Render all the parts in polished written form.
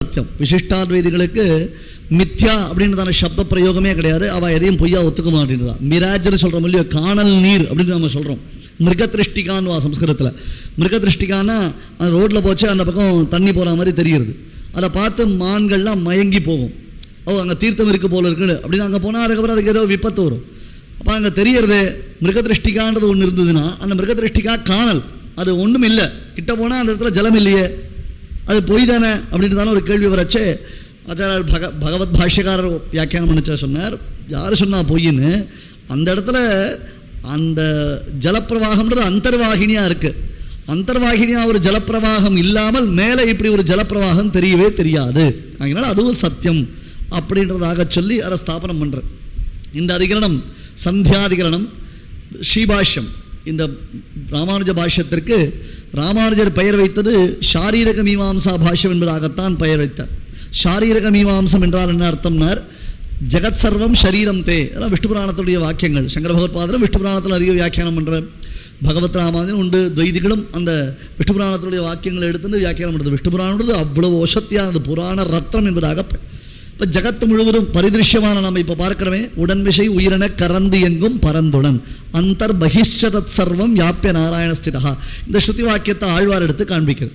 சத்தியம். விசிஷ்டாத்வைதிகளுக்கு மித்யா அப்படின்றதான சப்த பிரயோகமே கிடையாது. அவள் எதையும் பொய்யா ஒத்துக்க மாட்டேன்றா. மிராஜ்னு சொல்கிறோம் இல்லையோ, காணல் நீர் அப்படின்னு நம்ம சொல்கிறோம். மிருகதிருஷ்டிகான்னு சம்ஸ்கிருதத்தில். மிருகதிருஷ்டிகான்னா அந்த ரோட்டில் போச்சு அந்த பக்கம் தண்ணி போகிற மாதிரி தெரிகிறது. அதை பார்த்து மான்கள்லாம் மயங்கி போகும். அங்கே தீர்த்தம் இருக்குது போல இருக்குன்னு அப்படின்னு அங்கே போனால் அதுக்கப்புறம் அதுக்கு ஏதோ விபத்து வரும். அப்போ அங்கே தெரியறது மிருகதிருஷ்டிகான்றது ஒன்று இருந்ததுன்னா அந்த மிருகதிருஷ்டிகா காணல், அது ஒன்றும் இல்லை. கிட்ட போனால் அந்த இடத்துல ஜலம் இல்லையே, அது பொய் தானே அப்படின்ட்டு தானே ஒரு கேள்வி வரச்சே. ஆச்சாரியர் பகவத் பாஷ்யக்காரர் வியாக்கியானம் பண்ணிச்சா சொன்னார், யார் சொன்னா பொய்ன்னு, அந்த இடத்துல அந்த ஜலப்பிரவாகம்ன்றது அந்தர்வாகினியாக இருக்குது. அந்தர்வாகினியாக ஒரு ஜலப்பிரவாகம் இல்லாமல் மேலே இப்படி ஒரு ஜலப்பிரவாகம் தெரியவே தெரியாது. அதனால அதுவும் சத்தியம் அப்படின்றதாக சொல்லி அதை ஸ்தாபனம் பண்ணுற இந்த அதிகரணம் சந்தியாதிகரணம். ஸ்ரீபாஷ்யம், இந்த ராமானுஜ பாஷ்யத்திற்கு ராமானுஜர் பெயர் வைத்தது ஷாரீரக மீமாம்சா பாஷ்யம் என்பதாகத்தான் பெயர் வைத்தார். ஷாரீரக மீமாம்சம் என்றால் என்ன அர்த்தம்னார், ஜெகத் சர்வம் ஷரீரம் தே. அதெல்லாம் விஷ்ணு புராணத்துடைய வாக்கியங்கள். சங்கர பகவத்பாதரும் விஷ்ணு புராணத்தில் அறிய வியாக்கியானம் பண்ணுற பகவத் ராமானுஜன் உண்டு. துவைதிகளும் அந்த விஷ்ணு புராணத்துடைய வாக்கியங்களை எடுத்துட்டு வியாக்கியானம் பண்ணுறது. விஷ்ணு புராணம்ன்றது அவ்வளவு வசத்தியானது, புராண ரத்னம் என்பதாக. இப்போ ஜகத்து முழுவதும் பரிதிருஷ்யமான நம்ம இப்போ பார்க்கிறோமே, உடன் விஷை உயிரென கறந்து எங்கும் பரந்துடன் அந்தர் பகிஷ்சரத் சர்வம் யாப்பிய நாராயணஸ்திதா. இந்த ஸ்ருதி வாக்கியத்தை ஆழ்வார் எடுத்து காண்பிக்கிறது.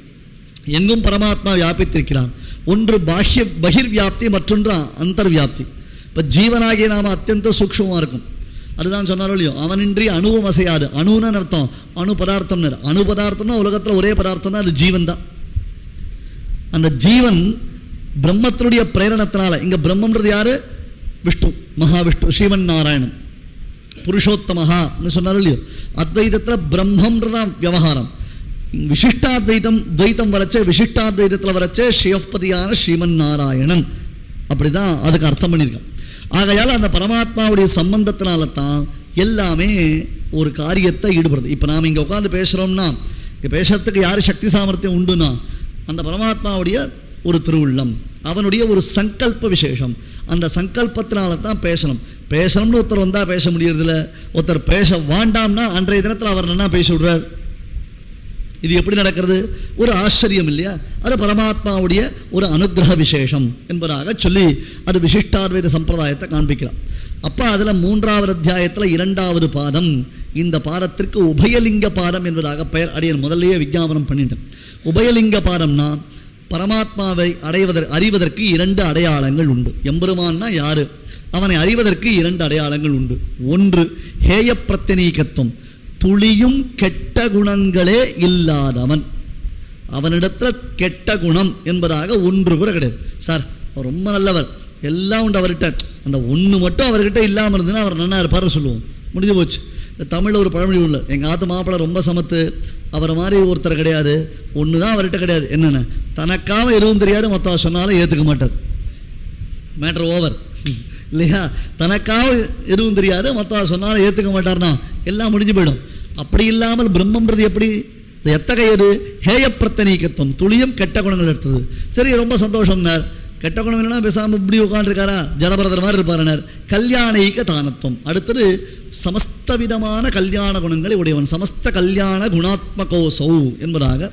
எங்கும் பரமாத்மா வியாபித்திருக்கிறான். ஒன்று பாஹ்ய பகிர்வியாப்தி, மற்றொன்று அந்தர்வியாப்தி. இப்போ ஜீவனாகிய நாம அத்தியந்த சூக்ஷ்மமாக இருக்கும். அதுதான் சொன்னாரோ இல்லையோ, அவனின்றி அணுவும் அசையாது. அணுன்னு அர்த்தம் அணு பதார்த்தம்னு. அணு பதார்த்தம்னா உலகத்தில் ஒரே பதார்த்தம் தான், அது ஜீவன் தான். அந்த ஜீவன் பிரம்மத்தினுடைய பிரேரணத்தினால, இங்கே பிரம்மன்றது யாரு? விஷ்ணு, மகாவிஷ்ணு, ஸ்ரீமன் நாராயணன், புருஷோத்தமஹான்னு சொன்னாரோ இல்லையோ. அத்வைதத்தில் பிரம்மன்றதான் விவகாரம். விசிஷ்டாத்வைதம் துவைத்தம் வரச்சே, விசிஷ்டாத்வைதத்தில் வரச்சே ஸ்ரீயப்பதியான ஸ்ரீமன் நாராயணன், அப்படிதான் அதுக்கு அர்த்தம் பண்ணியிருக்கேன். ஆகையால் அந்த பரமாத்மாவுடைய சம்பந்தத்தினால தான் எல்லாமே ஒரு காரியத்தை ஈடுபடுது. இப்போ நாம் இங்கே உட்காந்து பேசுகிறோம்னா, இங்கே பேசுறதுக்கு யார் சக்தி சாமர்த்தியம் உண்டுன்னா அந்த பரமாத்மாவுடைய ஒரு திருவுள்ளம், அவனுடைய ஒரு சங்கல்ப விசேஷம். அந்த சங்கல்பத்தினால தான் பேசணும். பேசணும்னு ஒருத்தர் வந்தால் பேச முடியறதில்ல. ஒருத்தர் பேச வேண்டாம்னா அன்றைய தினத்தில் அவர் என்ன பேசி விடுறார். இது எப்படி நடக்கிறது? ஒரு ஆச்சரியம் இல்லையா? அது பரமாத்மாவுடைய ஒரு அனுகிரக விசேஷம் என்பதாக சொல்லி அது விசிஷ்டாத்வைத சம்பிரதாயத்தை காண்பிக்கிறார். அப்போ அதில் 3வது அத்தியாயத்தில் 2வது பாதம். இந்த பாதத்திற்கு உபயலிங்க பாதம் என்பதாக பெயர். அடியன் முதல்லையே விஞ்ஞாபனம் பண்ணிட்டேன். உபயலிங்க பாதம்னா பரமாத்மாவை அறிவதற்கு 2 அடையாளங்கள் உண்டு. எம்பெருமான்னா யாரு, அவனை அறிவதற்கு 2 அடையாளங்கள் உண்டு. ஒன்று ஹேய பிரத்யநீகத்துவம், துளியும் கெட்ட குணங்களே இல்லாதவன். அவனிடத்தில் கெட்ட குணம் என்பதாக ஒன்று கூட கிடையாது. சார் அவர் ரொம்ப நல்லவர், எல்லாம் உண்டு அவர்கிட்ட, அந்த ஒன்று மட்டும் அவர்கிட்ட இல்லாமல் இருந்ததுன்னா அவர் நல்லா இருப்பார் சொல்லுவோம். முடிஞ்சு போச்சு. இந்த தமிழில் ஒரு பழமொழி உள்ள, எங்கள் ஆத்து மாப்பிள்ளை ரொம்ப சமத்து, அவரை மாதிரி ஒருத்தர் கிடையாது. ஒன்று தான் அவர்கிட்ட கிடையாது, என்னென்ன தனக்காக எதுவும் தெரியாது, மொத்தம் சொன்னாலும் ஏற்றுக்க மாட்டார். மேட்ரு ஓவர் இல்லையா? தனக்காக எதுவும் தெரியாது, மொத்தம் சொன்னாலும் ஏற்றுக்க மாட்டார்னா எல்லாம் முடிஞ்சு போயிடும். அப்படி இல்லாமல் பிரம்மன்றது எப்படி, எத்தகையது? ஹேய பிரத்யநீகத்துவம், துளியும் கெட்ட குணங்கள் எடுத்தது. சரி, ரொம்ப சந்தோஷம்னார். கெட்ட குணம் இல்லைன்னா பேசாமல் இப்படி உட்காந்துருக்காரா, ஜடபரதர் மாதிரி இருப்பாருனார். கல்யாணிக தானத்துவம், அடுத்தது சமஸ்த விதமான கல்யாண குணங்களை உடையவன், சமஸ்த கல்யாண குணாத்மகோசௌ என்பதாக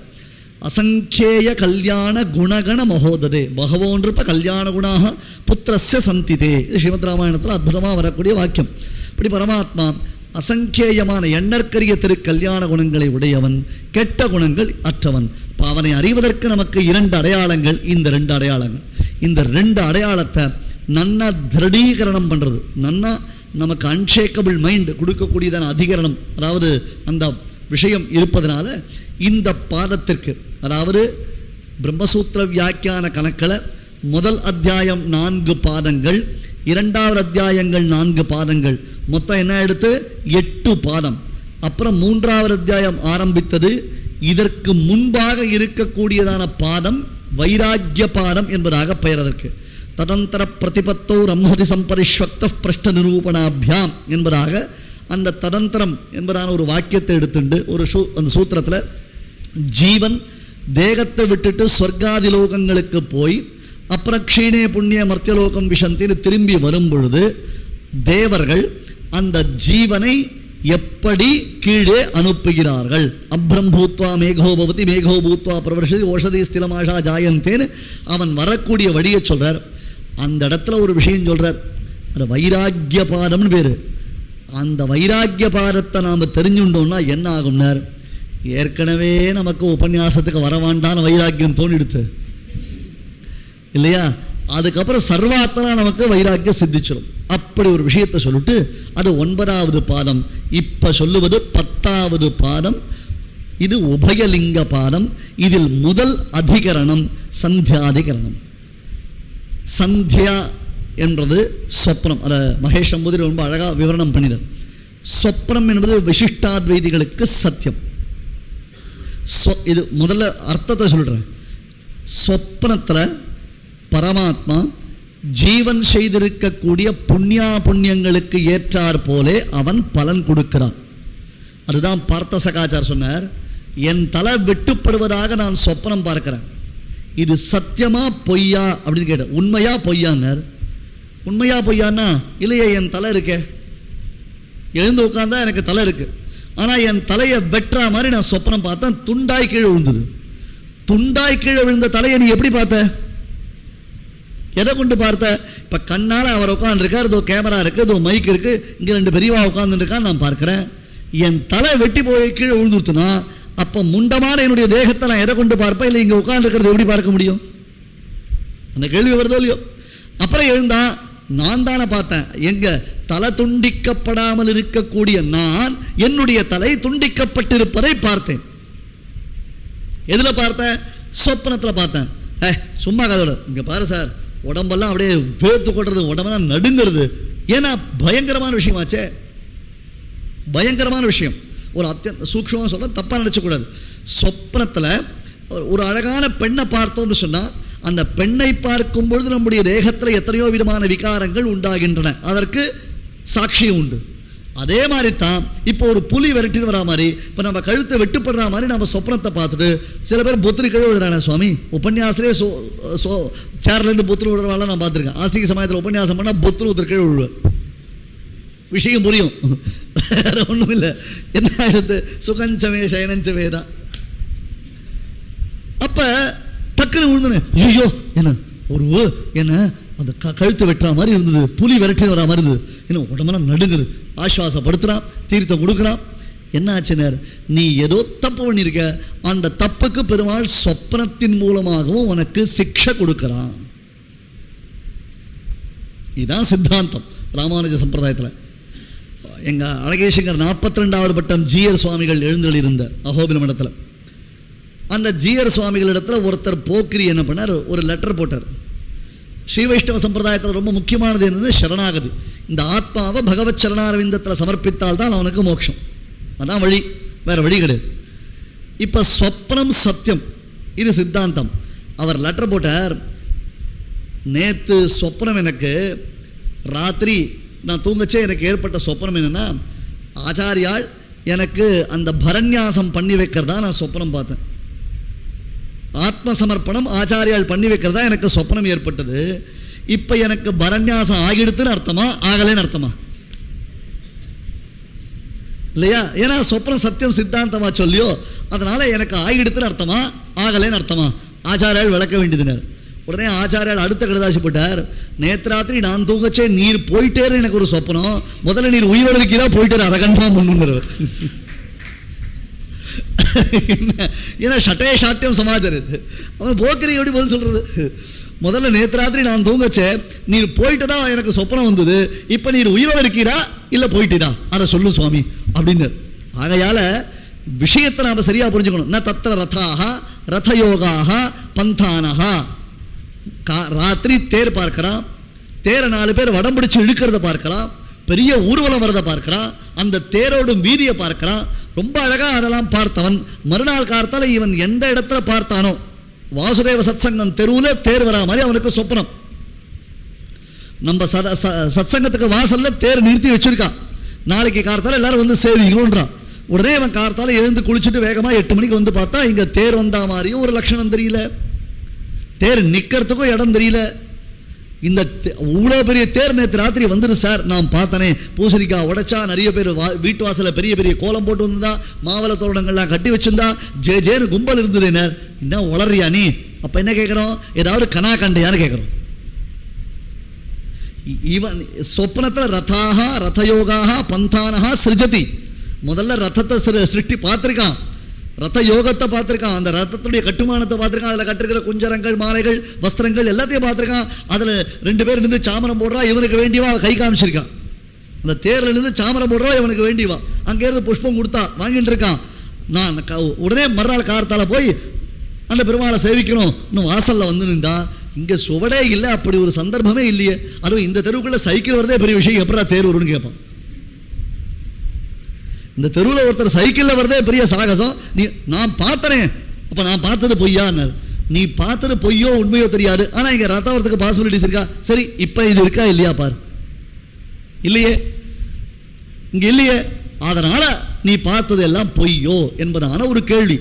அசங்கேய கல்யாண குணகண மகோததே பகவோன்றுப்ப கல்யாண குணாக புத்திரஸ்ய சந்திதே. இது ஸ்ரீமத் ராமாயணத்தில் அற்புதமாக வரக்கூடிய வாக்கியம். இப்படி பரமாத்மா அசங்கேயமான எண்ணற்கரிய திரு கல்யாண குணங்களை உடையவன், கெட்ட குணங்கள் அற்றவன். இப்போ அவனை அறிவதற்கு நமக்கு 2 அடையாளங்கள். இந்த 2 அடையாளங்கள், இந்த 2 அடையாளத்தை நன்னா திருடீகரணம் பண்ணுறது, நன்னா நமக்கு அன்ஷேக்கபிள் மைண்ட் கொடுக்கக்கூடியதான அதிகரணம், அதாவது அந்த விஷயம் இருப்பதனால இந்த பாதத்திற்கு, அதாவது பிரம்மசூத்திர வியாக்கியான கணக்கில் முதல் அத்தியாயம் 4 பாதங்கள், 2வது அத்தியாயங்கள் 4 பாதங்கள், மொத்தம் என்ன எடுத்து 8 பாதம். அப்புறம் 3வது அத்தியாயம் ஆரம்பித்தது. இதற்கு முன்பாக இருக்கக்கூடியதான பாதம் வைராக்கிய பாதம் என்பதாக பெயர். அதற்கு ததந்தர பிரதிபத்தோ ரம்மதி சம்பரிஷ்வக்த பிரஷ்ட நிரூபணாபியாம் என்பதாக அந்த ததந்தரம் என்பதான ஒரு வாக்கியத்தை எடுத்துட்டு அந்த சூத்திரத்தில் ஜீவன் தேகத்தை விட்டுட்டு ஸ்வர்காதி லோகங்களுக்கு போய் அப்புறம் க்ஷீணே புண்ணிய மர்த்தியலோகம் விஷந்தின்னு திரும்பி வரும் பொழுது தேவர்கள் அந்த ஜீவனை எப்படி கீழே அனுப்புகிறார்கள். அப்ரம் பூத்வா மேகோ பவதி மேகோ பூத்வா பிரவர்ஷதி ஓஷதி ஸ்திலமாஷா ஜாயந்தேன்னு அவன் வரக்கூடிய வழியை சொல்றார். அந்த இடத்துல ஒரு விஷயம் சொல்றார், அது வைராக்கிய பாதம்னு பேரு. அந்த வைராக்கிய பாதத்தை நாம் தெரிஞ்சுட்டோம்னா என்ன ஆகும்னார், ஏற்கனவே நமக்கு உபன்யாசத்துக்கு வரவாண்டான வைராக்கியம் தோணிடுத்து இல்லையா, அதுக்கப்புறம் சர்வாத்தனா நமக்கு வைராக்கியம் சித்திச்சிடும். அப்படி ஒரு விஷயத்தை சொல்லிட்டு அது 9வது பாதம். இப்ப சொல்லுவது 10வது பாதம். இது உபயலிங்க பாதம். இதில் முதல் அதிகரணம் சந்தியாதிகரணம். சந்தியா என்றது சொப்னம். அதை மகேஷ் நம்பூதிரி ரொம்ப அழகாக விவரணம் பண்ணினார். சொப்னம் என்பது விசிஷ்டாத்வைதிகளுக்கு சத்தியம். இது முதல்ல அர்த்தத்தை சொல்கிறேன். சொப்னத்தில் பரமாத்மா ஜீவன் செய்திருக்கக்கூடிய புண்ணியா புண்ணியங்களுக்கு ஏற்றார் போலே அவன் பலன் கொடுக்கிறான். அதுதான் பார்த்த சகாச்சார் சொன்னார், என் தலை வெட்டுப்படுவதாக நான் சொப்னம் பார்க்கிறேன், இது சத்தியமா பொய்யா அப்படின்னு கேட்டார். உண்மையா பொய்யான்னார். உண்மையா பொய்யான்னா, இல்லையே என் தலை இருக்கே, எழுந்து உட்கார்ந்தா எனக்கு தலை இருக்கு, ஆனால் என் தலையை வெட்டுற மாதிரி நான் சொப்னம் பார்த்தேன், துண்டாய் கீழே விழுந்தது. துண்டாய் கீழே விழுந்த தலையை நீ எப்படி பார்த்த, எதை கொண்டு பார்த்த? இப்போ கண்ணால் அவர் உட்காந்துருக்கார், இதோ கேமரா இருக்குது, இதோ மைக் இருக்குது, இங்கே 2 பெரியவா உட்காந்துருக்கான்னு நான் பார்க்குறேன். என் தலை வெட்டி போய் கீழே விழுந்துருத்துனா அப்போ முண்டமான என்னுடைய தேகத்தை நான் எதை கொண்டு பார்ப்பேன்? இல்லை இங்கே உட்காந்துருக்கிறது எப்படி பார்க்க முடியும்? அந்த கேள்வி வருதோ இல்லையோ. அப்புறம் எழுந்தா நான் தானே பார்த்தேன், எங்க தலை துண்டிக்கப்படாமல் இருக்கக்கூடிய நான் என்னுடைய தலை துண்டிக்கப்பட்டிருப்பதை பார்த்தேன். எதில் பார்த்தேன்? சொப்பனத்தில் பார்த்தேன். சும்மா கதோட இங்கே பாரு சார், உடம்பெல்லாம் அப்படியே பேத்து கொட்டுறது, உடம்பெல்லாம் நடுங்கிறது. ஏன்னா பயங்கரமான விஷயமாச்சே, பயங்கரமான விஷயம். ஒரு அத்தியந்த சூக்ஷமாக சொல்ல தப்பாக நினச்சக்கூடாது. சொப்னத்தில் ஒரு அழகான பெண்ணை பார்த்தோம்னு சொன்னால் அந்த பெண்ணை பார்க்கும் பொழுது நம்முடைய தேகத்தில் எத்தனையோ விதமான விகாரங்கள் உண்டாகின்றன, அதற்கு சாட்சியம் உண்டு. அதே மாதிரி தான் இப்போ ஒரு புலி விரட்டின்னு வரா மாதிரி, இப்போ நம்ம கழுத்தை வெட்டுப்படுற மாதிரி நம்ம சொப்னத்தை பார்த்துட்டு சில பேர் புத்திரி கழுவி விடுறாங்க. சுவாமி உபன்யாசத்துலேயே சேர்லேருந்து புத்திரி விடுறவாள் நான் பார்த்துருக்கேன். ஆஸ்திக சமயத்தில் உபன்யாசம் பண்ணால் புத்திரி ஒருத்தர் கழுவி விடுவேன். விஷயம் புரியும், வேறு ஒன்றும் இல்லை. என்ன ஆயிடுது, சுகஞ்சமே சயனஞ்சமே தான். அப்போ டக்குன்னு விழுந்துனேன், ஐயோ என்ன ஒரு என்ன அந்த கழுத்து வெட்டுற மாதிரி இருந்தது, புலி விரட்டின்னு வரா மாதிரி இருந்தது, என்ன உடம்பெல்லாம் நடுங்குது. ஆஸ்வாசப்படுத்துகிறான், தீர்த்தம் கொடுக்குறான். என்ன ஆச்சுனர், நீ ஏதோ தப்பு பண்ணியிருக்க, அந்த தப்புக்கு பெருமாள் சொப்னத்தின் மூலமாகவும் உனக்கு சிக்ஷை கொடுக்குறான். இதுதான் சித்தாந்தம் ராமானுஜ சம்பிரதாயத்தில். எங்கள் அழகேசங்கர் 42வது பட்டம் ஜிஆர் சுவாமிகள் எழுந்தருளி இருந்தார் அகோபில மடத்தில். அந்த ஜிஆர் சுவாமிகளிடத்தில் ஒருத்தர் போக்கிரி என்ன பண்ணார், ஒரு லெட்டர் போட்டார். ஸ்ரீ வைஷ்ணவ சம்பிரதாயத்தில் ரொம்ப முக்கியமானது என்னது, சரணாகதி. இந்த ஆத்மாவை பகவத் சரணாரவிந்தத்தில் சமர்ப்பித்தால் தான் அவனுக்கு மோட்சம். அதான் வழி, வேறு வழி கிடையாது. இப்போ சொப்னம் சத்தியம், இது சித்தாந்தம். அவர் லெட்டர் போட்டார், நேற்று சொப்னம் எனக்கு ராத்திரி நான் தூங்கச்சே எனக்கு ஏற்பட்ட சொப்னம் என்னென்னா, ஆச்சாரியால் எனக்கு அந்த பரநியாசம் பண்ணி வைக்கிறதா நான் சொப்னம் பார்த்தேன். ஆத்ம சமர்ப்பணம் ஆச்சாரியால் பண்ணி வைக்கிறதா எனக்கு சொப்னம் ஏற்பட்டது. இப்போ எனக்கு பரநியாசம் ஆகிடுத்துன்னு அர்த்தமா, ஆகலைன்னு அர்த்தமா இல்லையா? ஏன்னா சொப்னம் சத்தியம் சித்தாந்தமா சொல்லியோ, அதனால எனக்கு ஆகிடுத்துன்னு அர்த்தமா, ஆகலைன்னு அர்த்தமா, ஆச்சாரியால் விளக்க வேண்டியதுனர். உடனே ஆச்சாரியால் அடுத்த கடுதாசி போட்டார், நேற்று ராத்திரி நான் தூங்கச்சே நீர் போயிட்டேரு எனக்கு ஒரு சொப்பனம், முதல்ல நீர் உயிரோடு இருக்கிறா போயிட்டார், அதை கன்ஃபார்ம் பண்ணுங்கிறவர். ஏன்னா ஷட்டே ஷாட்டியம் சமாச்சாரம். அவன் போக்கிரி எப்படி பதில் சொல்றது? முதல்ல நேற்று ராத்திரி நான் தூங்கச்சே நீர் போயிட்டு தான் எனக்கு சொப்பனம் வந்தது, இப்போ நீர் உயிரோடு இருக்கிறா இல்லை போயிட்டா அதை சொல்லு சுவாமி அப்படின்னு. ஆகையால விஷயத்தை நாம் சரியா புரிஞ்சுக்கணும். ந தத்திர ரதாக ரதயோகாக பந்தானஹா. ராத்திரி தேர் பார்க்கிறான், தேரை 4 பேர் வடம் பிடிச்சு இழுக்கிறத பார்க்கலாம், பெரிய ஊர்வலம் வரதை பார்க்கிறான், அந்த தேரோடு வீதியை பார்க்கிறான். ரொம்ப அழகாக அதெல்லாம் பார்த்தவன் மறுநாள் காலத்தால் இவன் எந்த இடத்துல பார்த்தானோ வாசுதேவ சத்சங்கம் தெருவில் தேர் வரா மாதிரி அவனுக்கு சொப்பனம். நம்ம சத்சங்கத்துக்கு வாசல்ல தேர் நிறுத்தி வச்சிருக்கான், நாளைக்கு காலத்தால் எல்லாரும் வந்து சேவிங்கன்றான். உடனே அவன் காலத்தால் எழுந்து குளிச்சுட்டு வேகமாக 8 மணிக்கு வந்து பார்த்தா இங்கே தேர் வந்தா மாதிரியும் ஒரு லட்சணம் தெரியல, தேர் நிற்கிறதுக்கும் இடம் தெரியல. இந்த இவ்வளோ பெரிய தேர் நேற்று ராத்திரி வந்துடு சார், நான் பார்த்தனே, பூசணிக்காய் உடைச்சா, நிறைய பேர் வீட்டு வாசலில் பெரிய பெரிய கோலம் போட்டு வந்திருந்தா, மாவள தோரணங்கள்லாம் கட்டி வச்சிருந்தா, ஜேன்னு கும்பல் இருந்தது. என்ன வளர்றியா நீ? அப்போ என்ன கேட்குறோம்? ஏதாவது கனா கண்டையான்னு கேட்குறோம். இவன் சொப்னத்தில் ரதாக ரதயோகாக பந்தானஹா சிருஜதி. முதல்ல ரதத்தை சிருஷ்டி பார்த்துருக்கான், ரத்த யோகத்தை பார்த்துருக்கான், அந்த ரத்தத்துடைய கட்டுமானத்தை பார்த்துருக்கான், அதில் கட்டிருக்கிற குஞ்சரங்கள், மாலைகள், வஸ்திரங்கள் எல்லாத்தையும் பார்த்துருக்கான். அதில் 2 பேர் இருந்து சாமரம் போடுறா, இவனுக்கு வேண்டியவா கை காமிச்சிருக்கான். அந்த தேரில் இருந்து சாமரம் போடுறா, இவனுக்கு வேண்டியவா அங்கேருந்து புஷ்பம் கொடுத்தா வாங்கிட்டு இருக்கான். நான் உடனே மறுநாள் காரத்தால் போய் அந்த பெருமாளை சேவிக்கணும், இன்னும் வாசலில் வந்து நின்றா, இங்கே சுவடே இல்லை, அப்படி ஒரு சந்தர்ப்பமே இல்லையே. அதுவும் இந்த தெருவுக்குள்ளே சைக்கிள் வரதே பெரிய விஷயம், எப்படா தேர் வரும்னு கேட்பான். இந்த தெருவில் ஒருத்தர் சைக்கிளில் வரதே பெரிய சாகசம். நான் பார்த்தனே, அப்போ நான் பார்த்தது பொய்யான்னு. நீ பார்த்தது பொய்யோ உண்மையோ தெரியாது, ஆனால் இங்கே ரத்தம் வரதுக்கு பாசிபிலிட்டிஸ் இருக்கா? சரி, இப்போ இது இருக்கா இல்லையா பார். இல்லையே, இங்கே இல்லையே. அதனால் நீ பார்த்தது எல்லாம் பொய்யோ என்பதான ஒரு கேள்வி.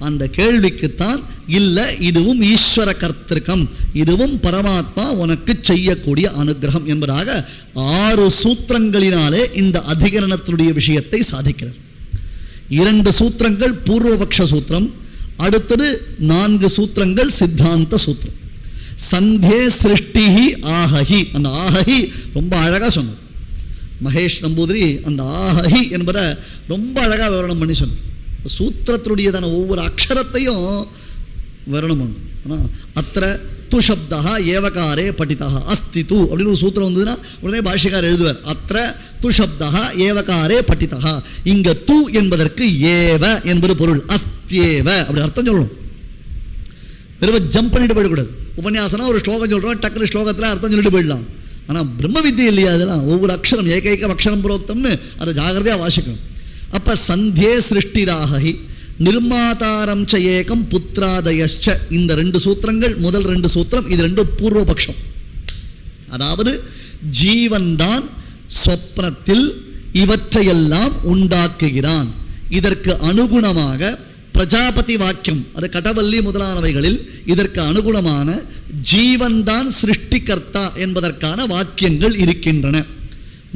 அந்த கேள்விக்குத்தான் இல்லை, இதுவும் ஈஸ்வர கர்த்திருக்கம், இதுவும் பரமாத்மா உனக்கு செய்யக்கூடிய அனுகிரகம் என்பதாக 6 சூத்திரங்களினாலே இந்த அதிகரணத்தினுடைய விஷயத்தை சாதிக்கிறார். 2 சூத்திரங்கள் பூர்வபக்ஷ சூத்திரம், அடுத்தது 4 சூத்திரங்கள் சித்தாந்த சூத்திரம். சந்தே சிருஷ்டிஹி ஆஹஹி, அந்த ஆஹஹி ரொம்ப அழகாக சொன்னார் மகேஷ் நம்பூதிரி. அந்த ஆஹஹி என்பதை ரொம்ப அழகாக விவரணம் பண்ணி சொன்னார். சூத்திரத்தினுடையதான ஒவ்வொரு அக்ஷரத்தையும் விவரணம் பண்ணும். ஆனால் அத்திர து சப்தா ஏவகாரே படிதா அஸ்தி து அப்படின்னு ஒரு சூத்திரம் வந்ததுன்னா உடனே பாஷ்யக்காரர் எழுதுவார், அத்திர து சப்தா ஏவகாரே படிதா. இங்கே து என்பதற்கு ஏவ என்பது பொருள், அஸ்தியேவ அப்படி அர்த்தம் சொல்லணும். வெறும் ஜம்ப் பண்ணிட்டு போயிடக்கூடாது. உபன்யாசனா ஒரு ஸ்லோகம் சொல்கிறோம், டக்குனு ஸ்லோகத்தில் அர்த்தம் சொல்லிட்டு போயிடலாம். ஆனால் பிரம்ம வித்தியை இல்லையா, அதெல்லாம் ஒவ்வொரு அக்ஷரம் ஏகைக்க அக்ஷரம் புரோக்தம்னு அதை ஜாகிரதையாக வாசிக்கணும். அப்போ சந்தே சிருஷ்டிராகி நிர்மாதாரம் ச ஏகம் புத்திராதயச்ச, இந்த 2 சூத்திரங்கள், முதல் 2 சூத்திரம், இது 2 பூர்வபக்ஷம். அதாவது ஜீவன்தான் சொப்னத்தில் இவற்றையெல்லாம் உண்டாக்குகிறான். இதற்கு அனுகுணமாக பிரஜாபதி வாக்கியம், அது கடவல்லி முதலானவைகளில் இதற்கு அனுகுணமான ஜீவன்தான் சிருஷ்டிகர்த்தா என்பதற்கான வாக்கியங்கள் இருக்கின்றன.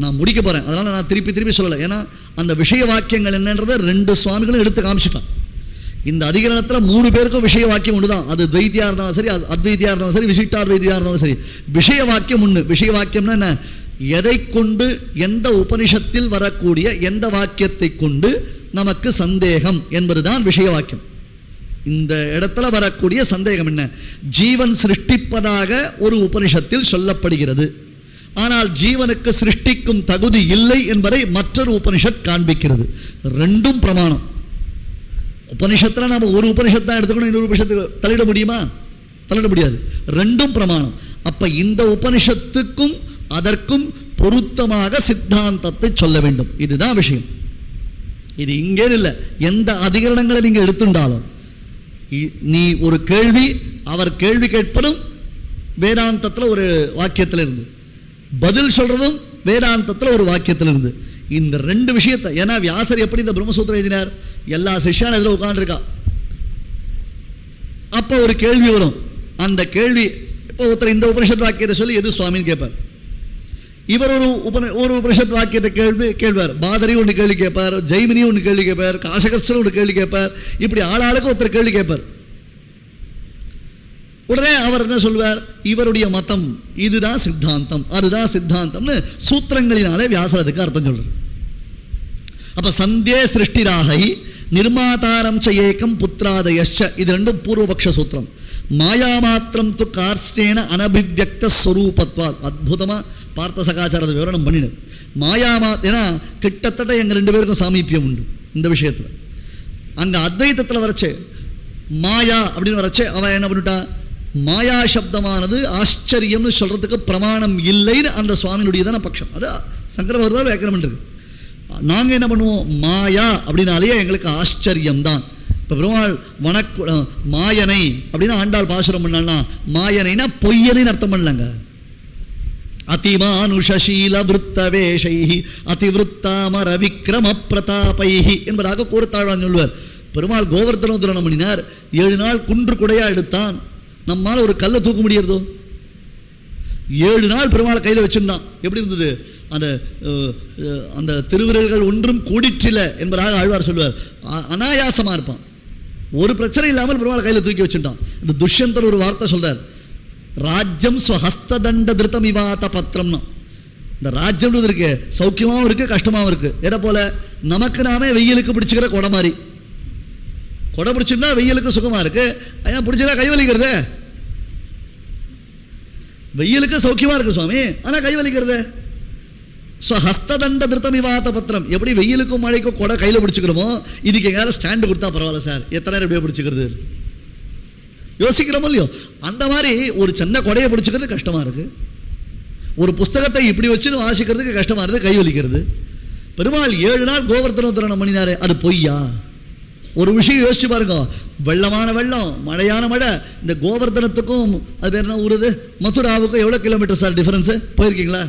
நான் முடிக்க போகிறேன், அதனால் நான் திருப்பி சொல்லலை. ஏன்னா அந்த விஷய வாக்கியங்கள் என்னன்றதை 2 சுவாமிகளும் எடுத்து காமிச்சிட்டான். இந்த அதிகரணத்தில் 3 பேருக்கும் விஷய வாக்கியம் ஒன்று தான். அது துவைத்தியாக இருந்தாலும் சரி, அத்வைத்தியாக இருந்தாலும் சரி, விசிஷ்டாத்வைத்தியாக இருந்தாலும் சரி, விஷய வாக்கியம் ஒன்று. விஷய வாக்கியம்னா என்ன? எதை கொண்டு, எந்த உபனிஷத்தில் வரக்கூடிய எந்த வாக்கியத்தை கொண்டு நமக்கு சந்தேகம் என்பதுதான் விஷய வாக்கியம். இந்த இடத்துல வரக்கூடிய சந்தேகம் என்ன? ஜீவன் சிருஷ்டிப்பதாக ஒரு உபனிஷத்தில் சொல்லப்படுகிறது, ஆனால் ஜீவனுக்கு சிருஷ்டிக்கும் தகுதி இல்லை என்பதை மற்றொரு உபனிஷத் காண்பிக்கிறது. 2ம் பிரமாணம். உபனிஷத்தில் நம்ம ஒரு உபனிஷத் தான் எடுத்துக்கணும், இன்னொரு உபனிஷத்துக்கு தலையிட முடியுமா? தலையிட முடியாது. 2ம் பிரமாணம். அப்ப இந்த உபனிஷத்துக்கும் அதற்கும் பொருத்தமாக சித்தாந்தத்தை சொல்ல வேண்டும். இதுதான் விஷயம். இது இங்கே இல்லை, எந்த அதிகரணங்களை நீங்க எடுத்துட்டாலும் நீ ஒரு கேள்வி, அவர் கேள்வி கேட்பதும் வேதாந்தத்தில் ஒரு வாக்கியத்தில் இருந்து, பதில் சொல்றதும் வேதாந்தத்தில் ஒரு வாக்கியத்தில் இருந்து. இந்த 2 விஷயத்தை, ஏன்னா வியாசர் எப்படி இந்த பிரம்மசூத்திரம் எழுதினார்? எல்லா சிஷ்யாலும் இதில் உட்காந்துருக்கா. அப்போ ஒரு கேள்வி வரும். அந்த கேள்வி, இப்போ ஒருத்தர் இந்த உபனிஷத் வாக்கியத்தை சொல்லி எது சுவாமின்னு கேட்பார். இவர் ஒரு உபனிஷத் வாக்கியத்தை கேள்வார். பாதரி ஒன்று கேள்வி கேட்பார், ஜெய்மினி ஒன்று கேள்வி கேட்பார், காசகஸ்தர் ஒன்று கேள்வி கேட்பார். இப்படி ஆளாளுக்கு ஒருத்தர் கேள்வி கேட்பார். உடனே அவர் என்ன சொல்வார்? இவருடைய மதம் இதுதான் சித்தாந்தம், அதுதான் சித்தாந்தம்னு சூத்திரங்களினாலே வியாசர் அதுக்கு அர்த்தம் சொல்றார். அப்ப சந்தே சிருஷ்டிராகி நிர்மாதாரம் ச ஏகம் புத்திராதயச்ச, இது 2ம் பூர்வபக்ஷ சூத்திரம். மாயா மாத்திரம் து கார்ஷ்டேன அனபிவ்யக்த ஸ்வரூபத்வாத், அற்புதமா பார்த்த சகாச்சாரத்தை விவரணம் பண்ணினேன். ஏன்னா கிட்டத்தட்ட எங்க 2 பேருக்கும் சாமீபியம் உண்டு இந்த விஷயத்துல. அங்க அத்வைதத்தில் வரச்சே மாயா அப்படின்னு வரச்சே அவன் என்ன பண்ணிட்டா, மாயா சப்தமானது ஆச்சரியம்னு சொல்றதுக்கு பிரமாணம் இல்லைன்னு அந்த சுவாமியினுடையதான பட்சம். அது சங்கர பகவத்பாதர் வியாக்கியானம் இருக்கு. நாங்கள் என்ன பண்ணுவோம்? மாயா அப்படின்னாலேயே எங்களுக்கு ஆச்சரியம் தான். இப்போ பெருமாள் மாயனை அப்படின்னா ஆண்டாள் பாசுரம் பண்ணா, மாயனைனா பொய்யனைன்னு அர்த்தம் பண்ணலங்க. அதிமானுஷீல விருத்தவேஷைஹி அதிவிருத்தாமர விக்ரம பிரதாபைஹி என்பதாக கூறத்தாழ்வான் சொல்வார். பெருமாள் கோவர்தனோத்தரணம் பண்ணினார். 7 நாள் குன்று குடையா எடுத்தான். நம்மால் ஒரு கல்லை தூக்க முடியறதோ? 7 நாள் பெருமாளை கையில் வச்சுருந்தான். எப்படி இருந்தது? அந்த அந்த திருவிரல்கள் ஒன்றும் கூடிற்றில என்பதாக ஆழ்வார் சொல்லுவார். அனாயாசமாக இருப்பான், ஒரு பிரச்சனை இல்லாமல் பெருமாளை கையில் தூக்கி வச்சுட்டான். இந்த துஷ்யந்தர் ஒரு வார்த்தை சொல்றார், ராஜ்யம் ஸ்வஹஸ்ததண்ட திருத்தம் இவாத பத்திரம்னா. இந்த ராஜ்யம்ன்றது இருக்கு, சௌக்கியமாகவும் இருக்கு, கஷ்டமாகவும் இருக்கு. எதை போல? நமக்கு நாமே வெயிலுக்கு பிடிச்சிக்கிற கொடை மாதிரி. கொடை பிடிச்சோம்னா வெயிலுக்கு சுகமா இருக்கு, ஏன் பிடிச்சா கை வலிக்கிறது? வெயிலுக்கு சௌக்கியமா இருக்கு சுவாமி, ஆனா கை வலிக்கிறது. ஹஸ்ததண்ட திருத்தம் விவாத பத்திரம். எப்படி வெயிலுக்கும் மழைக்கும் கொடை கையில் பிடிச்சிக்கிறோமோ, இதுக்கு எங்கேயாவது ஸ்டாண்டு கொடுத்தா பரவாயில்ல சார், எத்தனை நேரம் எப்படியே பிடிச்சிக்கிறது யோசிக்கிறோமோ இல்லையோ? அந்த மாதிரி ஒரு சின்ன கொடையை பிடிச்சிக்கிறது கஷ்டமா இருக்கு, ஒரு புஸ்தகத்தை இப்படி வச்சுன்னு வாசிக்கிறதுக்கு கஷ்டமா இருக்கு, கை வலிக்கிறது. பெருமாள் 7 நாள் கோவர்த்தனோத்தரணம் பண்ணினாரு, அது பொய்யா? ஒரு விஷயம் யோசிச்சு பாருங்க, வெள்ளமான வெள்ளம், மழையான மழை. இந்த கோவர்த்தனத்துக்கும் அது பேர் என்ன ஊருது, மதுராவுக்கும் எவ்வளோ கிலோமீட்டர் சார் டிஃபரன்ஸு? போயிருக்கீங்களா?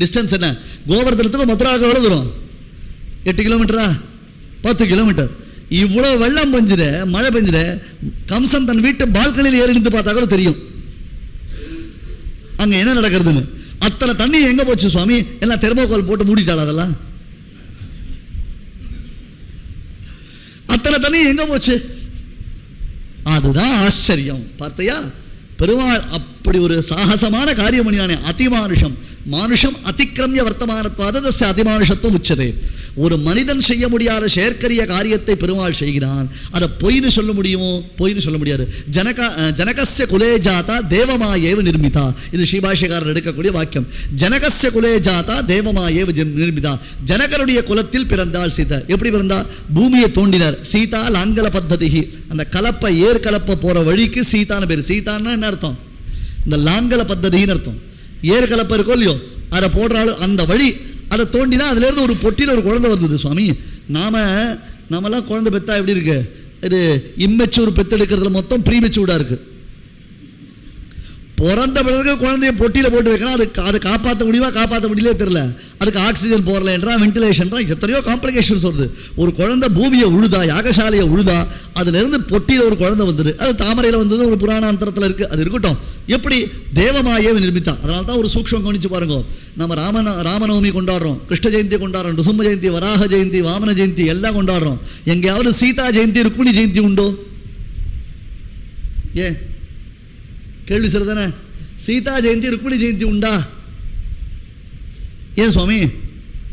டிஸ்டன்ஸ் என்ன? கோவர்த்தனத்துக்கும் மதுராவுக்கு எவ்வளோ தூரம்? 8 கிலோமீட்டரா? 10 கிலோமீட்டர். இவ்வளோ வெள்ளம் பெஞ்சிட, மழை பெஞ்சிட, கம்சன் தன் வீட்டு பால்கனியில் ஏறி நின்று பார்த்தா கூட தெரியும் அங்கே என்ன நடக்கிறதுன்னு. அத்தனை தண்ணி எங்கே போச்சு சுவாமி? எல்லாம் தெர்மோகால் போட்டு மூடிட்டாள், அதெல்லாம் அத்தனை தண்ணி எங்க போச்சு? அதுதான் ஆச்சரியம். பார்த்தையா, பெருமாள் அப்படி ஒரு சாகசமான காரியம் பண்ணினானே. அதிமானுஷம், மானுஷம் அதிக்கிரமிய வர்த்தமானத்வாதஸ்ய அதிமானுஷத்துவம் உச்சதே. ஒரு மனிதன் செய்ய முடியாத செயற்கரிய காரியத்தை பெருமாள் செய்கிறான். அதை பொய்னு சொல்ல முடியுமோ? பொய்னு சொல்ல முடியாது. ஜனகஸ்ய குலே ஜாதா தேவமாயேவ நிர்மிதா. இது ஸ்ரீபாஷ்யக்காரர் எடுக்கக்கூடிய வாக்கியம். ஜனகஸ்ய குலே ஜாதா தேவமாயேவ நிர்மிதா. ஜனகருடைய குலத்தில் பிறந்தாள் சீதா. எப்படி பிறந்தா? பூமியை தோண்டினார். சீதா லாங்கல பத்ததி. அந்த கலப்பை, ஏர் கலப்பை போற வழிக்கு சீதான்னு பேர். சீதான்னா என்ன அர்த்தம்? இந்த லாங்கல பத்ததின்னு அர்த்தம். ஏர் கலப்பை இருக்கோ இல்லையோ, அதை போடுறாள் அந்த வழி. அதை தோண்டினா அதுலேருந்து ஒரு பொட்டியில் ஒரு குழந்தை வந்தது சுவாமி. நாமெல்லாம் குழந்தை பெற்றா எப்படி இருக்கு? இது இம்மெச்சூர் பெற்றெடுக்கிறதுல மொத்தம் ப்ரீமெச்சூர்டாக இருக்கு. பிறந்த பிறகு குழந்தைய பொட்டியில் போட்டு வைக்கணும். அதை காப்பாற்ற முடியுமா, காப்பாற்ற முடியலே தெரியல. அதுக்கு ஆக்சிஜன் போடலன்றா, வென்டிலேஷன்றா, எத்தனையோ காம்ப்ளிகேஷன்ஸ் வருது. ஒரு குழந்தை பூமியை உழுதா, யாகசாலையை உழுதா, அதுலேருந்து பொட்டியில் ஒரு குழந்தை வந்துடு. அது தாமரையில் வந்தது, ஒரு புராணாந்தரத்தில் இருக்குது. அது இருக்கட்டும். எப்படி? தேவமாயே நிர்மித்தா. அதனால தான் ஒரு சூக்ஷ்மம் கவனிச்சு பாருங்க. நம்ம ராமநவமி கொண்டாடுறோம், கிருஷ்ண ஜெயந்தி கொண்டாடுறோம், ருசும ஜெயந்தி, வராக ஜெயந்தி, வாமன ஜெயந்தி எல்லாம் கொண்டாடுறோம். எங்கேயாவது சீதா ஜெயந்தி, ருக்மிணி ஜெயந்தி உண்டோ? ஏன் கேள்வி சரிதானே? சீதா ஜெயந்தி, ருக்மிணி ஜெயந்தி உண்டா? ஏன் சுவாமி?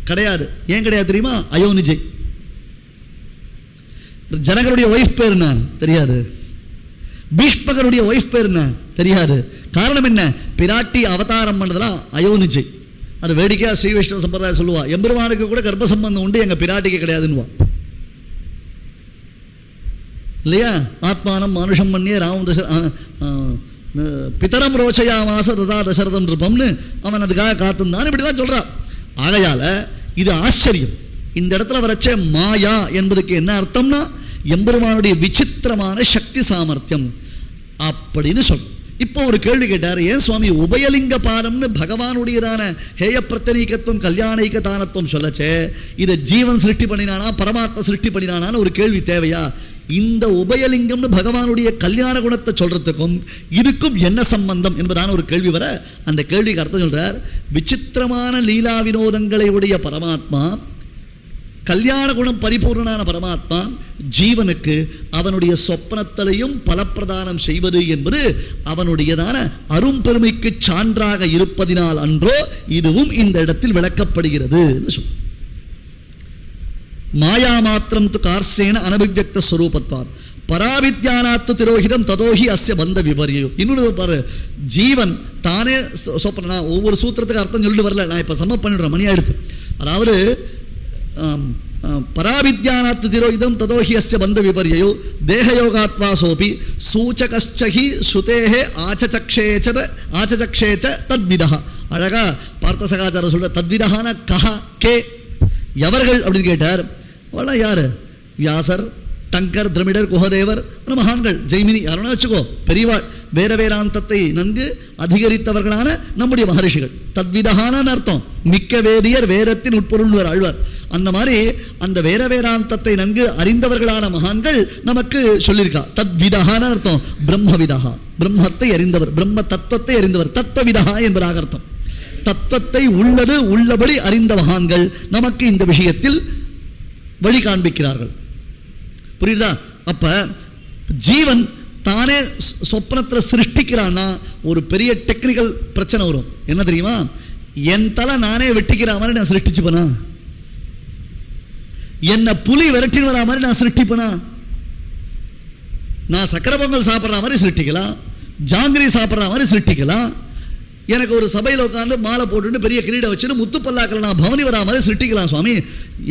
கிடையாது. ஏன் கிடையாது தெரியுமா? அயோனிஜை. ஜனகருடைய ஒய்ஃப் பேர் என்ன தெரியாது. பீஷ்மகருடைய ஒய்ஃப் பேர் என்ன தெரியாது. காரணம் என்ன? பிராட்டி அவதாரம் பண்ணதுல அயோனிஜை. அது வேடிக்கையா ஸ்ரீ வைஷ்ணவ சம்பிரதாயம் சொல்லுவா. எம்பெருமானுக்கு கூட கர்ப்ப சம்பந்தம் உண்டு, எங்க பிராட்டிக்கு கிடையாதுன்னுவா இல்லையா? ஆத்மானம் மனுஷம் பண்ணியே ராமம் பிதரம் ரோச்சயாமாச ததா தசரதம் இருப்பம்னு அவன் அதுக்காக காத்துந்தான், இப்படிலாம் சொல்றான். ஆகையால இது ஆச்சரியம். இந்த இடத்துல வரச்ச மாயா என்பதுக்கு என்ன அர்த்தம்னா, எம்பெருமானுடைய விசித்திரமான சக்தி சாமர்த்தியம் அப்படின்னு சொல்றோம். இப்போ ஒரு கேள்வி கேட்டார், ஏன் சுவாமி உபயலிங்க பாரம்னு பகவானுடையதான ஹேய பிரத்தனீகத்துவம் கல்யாணிக தானத்துவம் சொல்லச்சே, இதை ஜீவன் சிருஷ்டி பண்ணினானா பரமாத்மா சிருஷ்டி பண்ணினானான்னு ஒரு கேள்வி தேவையா? இந்த உபயலிங்கம்னு பகவானுடைய கல்யாண குணத்தை சொல்றதுக்கும் இதுக்கும் என்ன சம்பந்தம் என்பதான ஒரு கேள்வி வர, அந்த கேள்விக்கு அர்த்தம் சொல்றார். விசித்திரமான லீலா வினோதங்களை உடைய பரமாத்மா, கல்யாண குணம் பரிபூர்ணனான பரமாத்மா ஜீவனுக்கு அவனுடைய சொப்பனத்திலையும் பலப்பிரதானம் செய்வது என்பது அவனுடையதான அரும்பெருமைக்கு சான்றாக இருப்பதினால் அன்றோ இதுவும் இந்த இடத்தில் விளக்கப்படுகிறது. மாயா மாத்திரம் து கார்சேன அனபிவ்யக்த ஸ்வரூபத்வார் பராவித்யானாத்து திரோஹிதம் ததோஹி அஸ்ய பந்த விபரியோ. இன்னொரு பாரு, ஜீவன் தானே சொப்பன. நான் ஒவ்வொரு சூத்திரத்துக்கு அர்த்தம் சொல்லிட்டு வரல, நான் இப்போ சம பண்ணிடுறேன், மணி ஆயிடுது. அதாவது பராவித்யானாத்து திரோஹிதம் ததோஹி அஸ்ய பந்த விபரியோ தேகயோகாத்வா சோபி சூச்சகச்சஹி ஸ்ருதேஹே ஆச்சசக்ஷேச்ச தத்விதஹ. அழகா பார்த்தசகாச்சார சொல்ற. தத்விதஹான கஹ, கே, எவர்கள் அப்படின்னு கேட்டார். அவெல்லாம் யாரு? வியாசர், டங்கர், திரமிடர், குஹதேவர் மகான்கள், ஜெய்மினி யாரும் வச்சுக்கோ, பெரியவாள், வேற வேதாந்தத்தை நன்கு அதிகரித்தவர்களான நம்முடைய மகரிஷிகள். தத்விதகான அர்த்தம் மிக்க வேதியர் வேதத்தின் உட்பொருள் ஆழ்வார். அந்த மாதிரி அந்த வேற வேதாந்தத்தை நன்கு அறிந்தவர்களான மகான்கள் நமக்கு சொல்லியிருக்கா. தத்விதகான அர்த்தம் பிரம்மவிதகா, பிரம்மத்தை அறிந்தவர், பிரம்ம தத்துவத்தை அறிந்தவர், தத்துவவிதகா என்பதாக அர்த்தம். தத்துவத்தை உள்ளது உள்ளபடி அறிந்த மகான்கள் நமக்கு இந்த விஷயத்தில் வழி காண்பிக்கிறார்கள். புரியுதா? அப்ப ஜீவன் தானே சொப்னத்தில் சிருஷ்டிக்கிறான்னா ஒரு பெரிய டெக்னிக்கல் பிரச்சனை வரும். என்ன தெரியுமா? என் தலை நானே வெட்டிக்கிற மாதிரி நான் சிருஷ்டிச்சுப்பனா? என்ன புலி விரட்டின்னு வரா மாதிரி நான் சிருஷ்டிப்பனா? நான் சக்கரை பொங்கல் சாப்பிட்ற மாதிரி சிருஷ்டிக்கலாம், ஜாங்கிரி சாப்பிட்ற மாதிரி சிருஷ்டிக்கலாம், எனக்கு ஒரு சபையில் உட்காந்து மாலை போட்டு பெரிய கிரீடை வச்சுட்டு முத்து பல்லாக்கில் நான் பவனி வரா மாதிரி சிருஷ்டிக்கலாம். சுவாமி,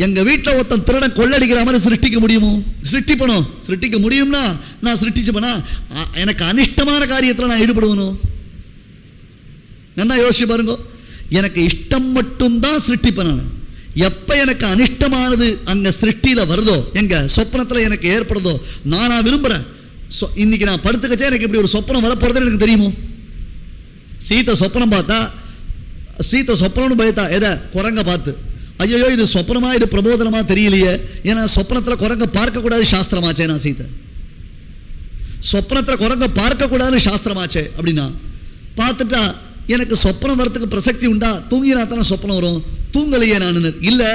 எங்கள் வீட்டில் ஒருத்தன் திருடன் கொள்ளடிக்கிற மாதிரி சிருஷ்டிக்க முடியுமோ? சிருஷ்டிப்பணும். சிருஷ்டிக்க முடியும்னா நான் சிருஷ்டிச்சுப்பனா? எனக்கு அனிஷ்டமான காரியத்தில் நான் ஈடுபடுவனும்? நல்லா யோசிச்சு பாருங்க. எனக்கு இஷ்டம் மட்டும்தான் சிருஷ்டிப்பேன். நான் எப்போ எனக்கு அனிஷ்டமானது அங்கே சிருஷ்டியில் வருதோ, எங்கள் சொப்பனத்தில் எனக்கு ஏற்படுதோ, நான் விரும்புகிறேன். இன்னைக்கு நான் படுத்துக்கச்சே எனக்கு இப்படி ஒரு சொப்பனம் வரப்போறதுன்னு எனக்கு தெரியுமோ? சீத்தை சொப்பனம் பார்த்தா, சீத்தை சொப்பனம்னு பயத்தா எதை? குரங்க பார்த்து. ஐயோ இது சொப்பனமா இது பிரபோதனமா தெரியலையே, ஏன்னா சொப்பனத்தில் குரங்க பார்க்கக்கூடாது சாஸ்திரமாச்சே. நான் சீத்தை சொப்பனத்தில் குரங்க பார்க்கக்கூடாது சாஸ்திரமாச்சே அப்படின்னா பார்த்துட்டா எனக்கு சொப்பனம் வரத்துக்கு பிரசக்தி உண்டா? தூங்கினா தானே சொப்பனம் வரும், தூங்கலையே நான் இல்லை.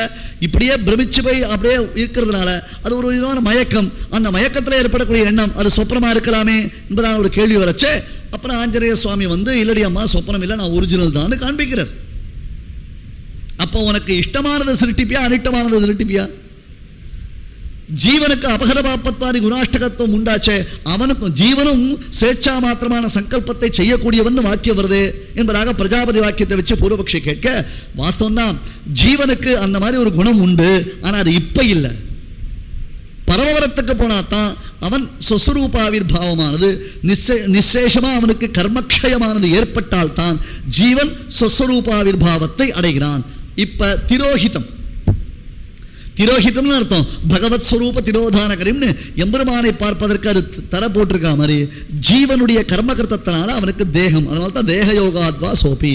இப்படியே பிரமிச்சு போய் அப்படியே இருக்கிறதுனால அது ஒரு விதமான மயக்கம். அந்த மயக்கத்தில் ஏற்படக்கூடிய எண்ணம் அது சொப்பனமாக இருக்கலாமே என்பதான ஒரு கேள்வி வரச்சே. அப்புறம் ஆஞ்சநேய சுவாமி வந்து இல்லடி அம்மா சொப்பனம் இல்லை, நான் ஒரிஜினல் தான் காண்பிக்கிறார். அப்போ உனக்கு இஷ்டமானதை சிருஷ்டிப்பியா, அனிஷ்டமானதை சிருஷ்டிப்பியா? ஜீவனுக்கு அபகரபாப்பத்வாதி குணாஷ்டகத்துவம் உண்டாச்சே, அவனுக்கும் ஜீவனும் ஸ்வேச்சா மாத்திரமான சங்கல்பத்தை செய்யக்கூடியவன் வாக்கியம் வருது என்பதாக பிரஜாபதி வாக்கியத்தை வச்சு பூர்வபக்ஷி கேட்க, வாஸ்தவம் தான் ஜீவனுக்கு அந்த மாதிரி ஒரு குணம் உண்டு. ஆனால் அது இப்ப இல்லை. பரமவரத்துக்கு போனாதான் அவன் சொஸ்வரூபாவிர் பாவமானது நிச்சேஷமா அவனுக்கு கர்மக்ஷயமானது ஏற்பட்டால் தான் ஜீவன் சொஸ்வரூபாவிர் பாவத்தை அடைகிறான். இப்ப திரோஹிதம், திரோஹிதம்னு அர்த்தம் பகவத் ஸ்வரூப திரோதானகரிம்னு எம்பெருமானை பார்ப்பதற்கு அது தர போட்டிருக்கா மாதிரி ஜீவனுடைய கர்மகிருத்தத்தினால அவனுக்கு தேகம், அதனால தான் தேக யோகாத்வா சோபி.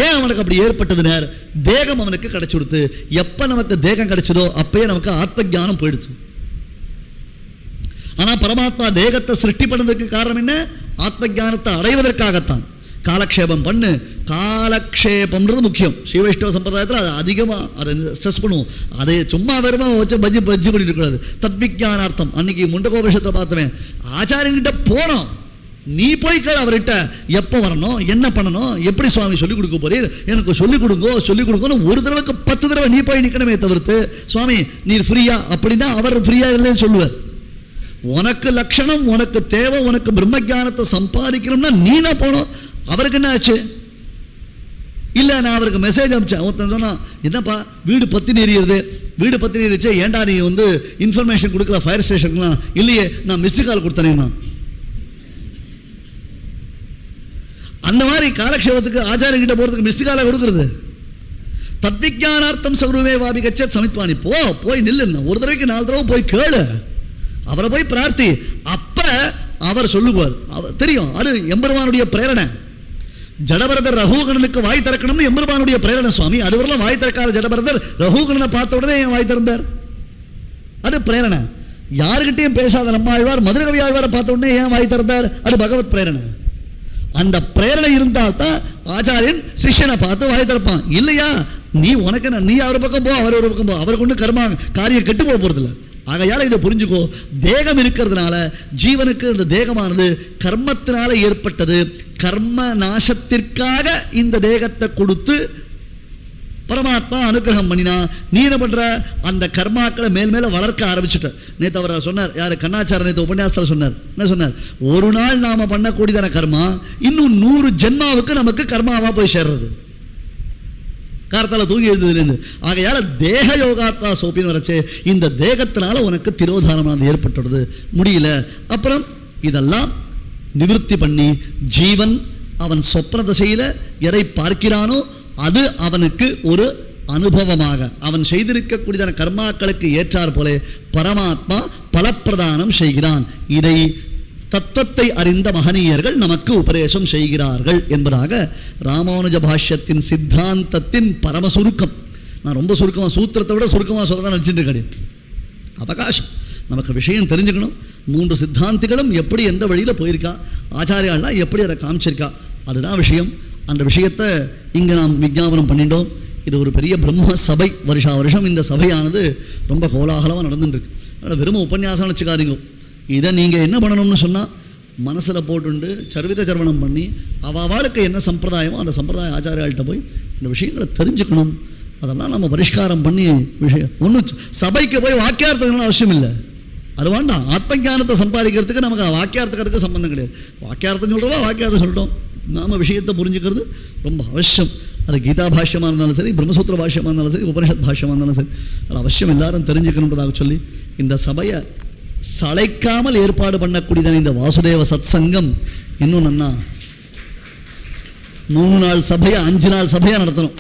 ஏன் அவனுக்கு அப்படி ஏற்பட்டது? நேர் தேகம் அவனுக்கு கிடைச்சுடுத்து. எப்ப நமக்கு தேகம் கிடைச்சதோ அப்பயே நமக்கு ஆத்ம ஞானம் போயிடுச்சு. ஆனா பரமாத்மா தேகத்தை சிருஷ்டி பண்ணதுக்கு காரணம் என்ன? ஆத்ம ஞானத்தை அடைவதற்காகத்தான். காலக்ஷேபம் பண்ணு, காலக்ஷேபம்ன்றது முக்கியம். ஸ்ரீவைஷ்ணவ சம்பிரதாயத்தில் அது அதிகமாக அதை ஸ்ட்ரெஸ் பண்ணுவோம். அதை சும்மா வெறுமா வச்சு பஜ்ஜி பண்ணிட்டு இருக்கக்கூடாது. தத்விஜானார்த்தம். அன்னைக்கு முண்டகோபனிஷத்தை பார்த்தவன் ஆச்சாரியன்கிட்ட போனோம், நீ போய் கேள் அவர்கிட்ட எப்போ வரணும், என்ன பண்ணணும், எப்படி சுவாமி சொல்லிக் கொடுக்க போறீர், எனக்கு சொல்லிக் கொடுங்கன்னு ஒரு தடவைக்கு 10 தடவை நீ போய் நிற்கணுமே தவிர்த்து சுவாமி நீர் ஃப்ரீயா அப்படின்னா அவர் ஃப்ரீயா இல்லைன்னு சொல்லுவார். உனக்கு லட்சணம், உனக்கு தேவை, உனக்கு பிரம்மஜானத்தை சம்பாதிக்கணும்னா நீனா போனோம். அவருக்கு என்ன ஆச்சு? இல்லை நான் அவருக்கு மெசேஜ் அனுப்பிச்சேன். ஒருத்தன் சொன்னா, என்னப்பா வீடு பத்தி எரியுது, வீடு பத்தி எரிச்சு, ஏன்டா நீ வந்து இன்ஃபர்மேஷன் கொடுக்குற ஃபயர் ஸ்டேஷனுக்குலாம்? இல்லையே, நான் மிஸ்டு கால் கொடுத்தேனேம்மா. அந்த மாதிரி காலக்ஷேபத்துக்கு ஆச்சாரியங்கிட்ட போகிறதுக்கு மிஸ்டு காலை கொடுக்குறது. தத்விஜானார்த்தம் சகுருவே வாபி கச்சத் சமித்வானி. போய் நில்லுன்னா ஒரு தடவைக்கு 4 தடவை போய் கேளு, அவரை போய் பிரார்த்தி. அப்ப அவர் சொல்லுவார். தெரியும் அது எம்பெருமானுடைய பிரேரணை. ஜடபரதர் ரகுகணனுக்கு வாய் திறக்கணும்னு எம்பெருமானுடைய பிரேரணை. சுவாமி அதுவரெல்லாம் வாய் திறக்காத ஜடபரதர் ரகுகணனை பார்த்த உடனே என் வாய் திறந்தார். அது பிரேரணை. யாருக்கிட்டையும் பேசாத நம்மாழ்வார் மதுரகவி ஆழ்வாரை பார்த்த உடனே ஏன் வாய் திறந்தார்? அது பகவத் பிரேரணை. அந்த பிரேரணை இருந்தால் தான் ஆச்சாரியன் சிஷ்யனை பார்த்து வாய் திறப்பான். இல்லையா நீ உனக்கு நீ அவர் பக்கம் போ, அவர் ஒரு பக்கம் போ, அவருக்கு ஒன்றும் கர்மா காரியம் கெட்டு போக போறதில்லை. ஆகையால இதை புரிஞ்சுக்கோ. தேகம் இருக்கிறதுனால ஜீவனுக்கு இந்த தேகமானது கர்மத்தினால ஏற்பட்டது. கர்ம நாசத்திற்காக இந்த தேகத்தை கொடுத்து பரமாத்மா அனுகிரகம் பண்ணினா நீ என்ன பண்ற? அந்த கர்மாக்களை மேல் மேல வளர்க்க ஆரம்பிச்சுட்ட. நேற்று அவர் சொன்னார், யாரு கண்ணாச்சார நேற்று உபன்யாசத்தில் சொன்னார். என்ன சொன்னார்? ஒரு நாள் நாம பண்ணக்கூடியதான கர்மா இன்னும் 100 ஜென்மாவுக்கு நமக்கு கர்மாவா போய் சேர்றது. கார்த்தால தூங்கி எழுதுலேருந்து. ஆகையால தேக யோகாத்வா சோப்பின்னு வரச்சே இந்த தேகத்தினால உனக்கு திரோதானமானது ஏற்பட்டுடுது. முடியல. அப்புறம் இதெல்லாம் நிவர்த்தி பண்ணி ஜீவன் அவன் சொப்ன தசையில எதை பார்க்கிறானோ அது அவனுக்கு ஒரு அனுபவமாக அவன் செய்திருக்கக்கூடியதான கர்மாக்களுக்கு ஏற்றார் போல பரமாத்மா பலப்பிரதானம் செய்கிறான். இதை தத்துவத்தை அறிந்த மகனீயர்கள் நமக்கு உபதேசம் செய்கிறார்கள் என்பதாக ராமானுஜ பாஷ்யத்தின் சித்தாந்தத்தின் பரம சுருக்கம். நான் ரொம்ப சுருக்கமாக, சூத்திரத்தை விட சுருக்கமாக சொல்லதான் நினச்சிட்டு இருக்கேன். அவகாசம் நமக்கு விஷயம் தெரிஞ்சுக்கணும். 3 சித்தாந்திகளும் எப்படி எந்த வழியில் போயிருக்கா, ஆச்சாரியாலாம் எப்படி அதை காமிச்சிருக்கா, அதுதான் விஷயம். அந்த விஷயத்தை இங்கே நாம் விஞ்ஞாபனம் பண்ணிட்டோம். இது ஒரு பெரிய பிரம்ம சபை. வருஷா வருஷம் இந்த சபையானது ரொம்ப கோலாகலமாக நடந்துட்டுருக்கு. அதனால் வெறும் உபன்யாசம் வச்சுக்காதீங்க. இதை நீங்கள் என்ன பண்ணணும்னு சொன்னால் மனசில் போட்டுண்டு சர்வித சர்வணம் பண்ணி அவளுக்கு என்ன சம்பிரதாயமோ அந்த சம்பிரதாய ஆச்சாரியாள்கிட்ட போய் இந்த விஷயங்களை தெரிஞ்சுக்கணும். அதெல்லாம் நம்ம பரிஷ்காரம் பண்ணி விஷயம் ஒன்றும் சபைக்கு போய் வாக்கியார்த்தம் அவசியம் இல்லை. அது வேண்டாம். ஆத்ம ஞானத்தை சம்பாதிக்கிறதுக்கு நமக்கு வாக்கியார்த்தக்கிறதுக்கு சம்பந்தம் கிடையாது. வாக்கியார்த்தம் சொல்கிறவா வாக்கியார்த்தம் சொல்லிட்டோம். நாம் விஷயத்தை புரிஞ்சுக்கிறது ரொம்ப அவசியம். அது கீதா பாஷ்யமாக இருந்தாலும் சரி, பிரம்மசூத்திர பாஷ்யமாக இருந்தாலும் சரி, உபனிஷத் பாஷ்யமாக இருந்தாலும் சரி, அது அவசியம் எல்லாரும் தெரிஞ்சுக்கணுன்றதாக சொல்லி இந்த சபையை சளைக்காமல் ஏற்பாடு பண்ணக்கூடியதான இந்த வாசுதேவ சத் சங்கம் இன்னும் நன்னா 3 நாள் சபையை 5 நாள் சபையாக நடத்தணும்.